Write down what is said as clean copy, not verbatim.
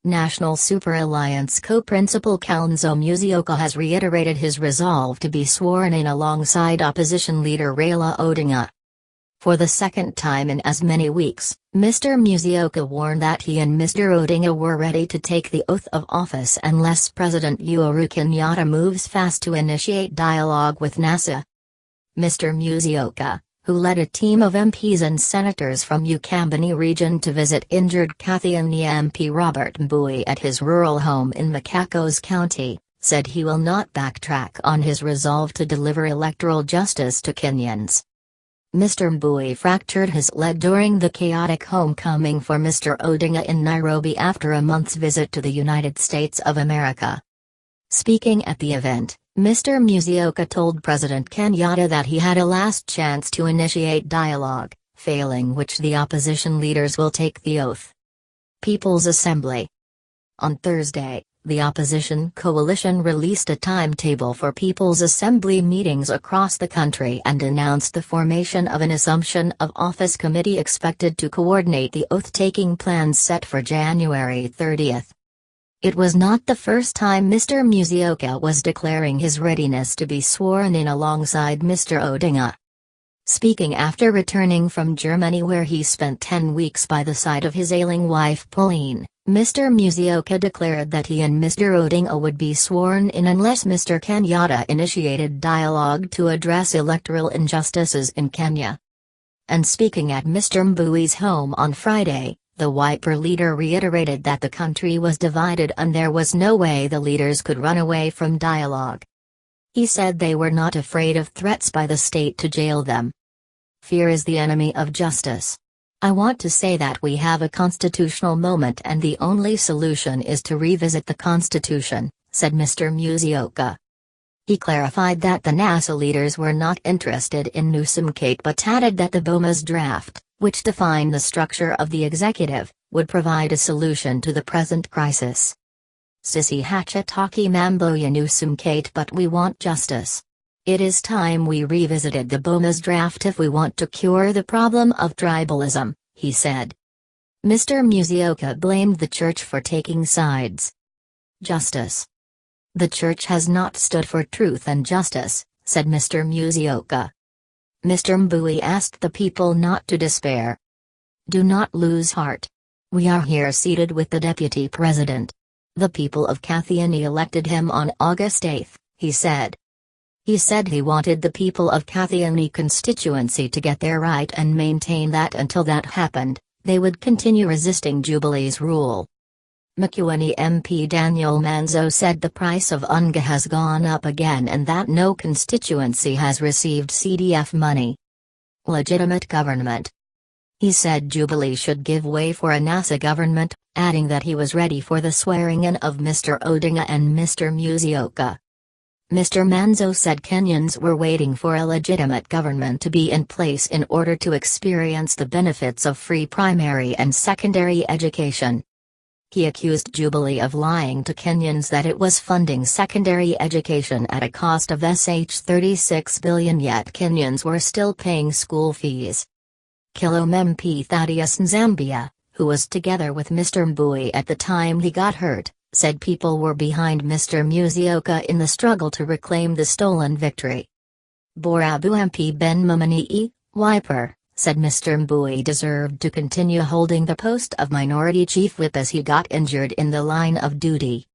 National Super Alliance co-principal Kalonzo Musyoka has reiterated his resolve to be sworn in alongside opposition leader Raila Odinga. For the second time in as many weeks, Mr Musyoka warned that he and Mr Odinga were ready to take the oath of office unless President Uhuru Kenyatta moves fast to initiate dialogue with NASA. Mr Musyoka, who led a team of MPs and senators from Ukambani region to visit injured Kathiani MP Robert Mbui at his rural home in Machakos County, said he will not backtrack on his resolve to deliver electoral justice to Kenyans. Mr Mbui fractured his leg during the chaotic homecoming for Mr Odinga in Nairobi after a month's visit to the United States of America. Speaking at the event, Mr Musyoka told President Kenyatta that he had a last chance to initiate dialogue, failing which the opposition leaders will take the oath. People's Assembly. On Thursday, the opposition coalition released a timetable for People's Assembly meetings across the country and announced the formation of an Assumption of Office committee expected to coordinate the oath-taking plans set for January 30. It was not the first time Mr Musyoka was declaring his readiness to be sworn in alongside Mr Odinga. Speaking after returning from Germany where he spent 10 weeks by the side of his ailing wife Pauline, Mr Musyoka declared that he and Mr Odinga would be sworn in unless Mr Kenyatta initiated dialogue to address electoral injustices in Kenya. And speaking at Mr Mbui's home on Friday, the Wiper leader reiterated that the country was divided and there was no way the leaders could run away from dialogue. He said they were not afraid of threats by the state to jail them. Fear is the enemy of justice. I want to say that we have a constitutional moment and the only solution is to revisit the Constitution, said Mr Musyoka. He clarified that the NASA leaders were not interested in Newsomcate but added that the BOMA's draft, which defined the structure of the executive, would provide a solution to the present crisis. Sisi Hachataki Mamboya Newsomcate but we want justice. It is time we revisited the BOMA's draft if we want to cure the problem of tribalism, he said. Mr Musyoka blamed the church for taking sides. Justice. The church has not stood for truth and justice, said Mr Musyoka. Mr Mbui asked the people not to despair. Do not lose heart. We are here seated with the Deputy President. The people of Kathiani elected him on August 8, he said. He said he wanted the people of Kathiani constituency to get their right and maintain that until that happened, they would continue resisting Jubilee's rule. Kathiani MP Daniel Manzo said the price of unga has gone up again and that no constituency has received CDF money. Legitimate government. He said Jubilee should give way for a NASA government, adding that he was ready for the swearing-in of Mr Odinga and Mr Musyoka. Mr Manzo said Kenyans were waiting for a legitimate government to be in place in order to experience the benefits of free primary and secondary education. He accused Jubilee of lying to Kenyans that it was funding secondary education at a cost of Sh36 billion yet Kenyans were still paying school fees. Kilome MP Thaddeus Nzambia, who was together with Mr Mbui at the time he got hurt, said people were behind Mr Musyoka in the struggle to reclaim the stolen victory. Borabu MP Ben Mamanii, Wiper, said Mr Mbui deserved to continue holding the post of Minority Chief Whip as he got injured in the line of duty.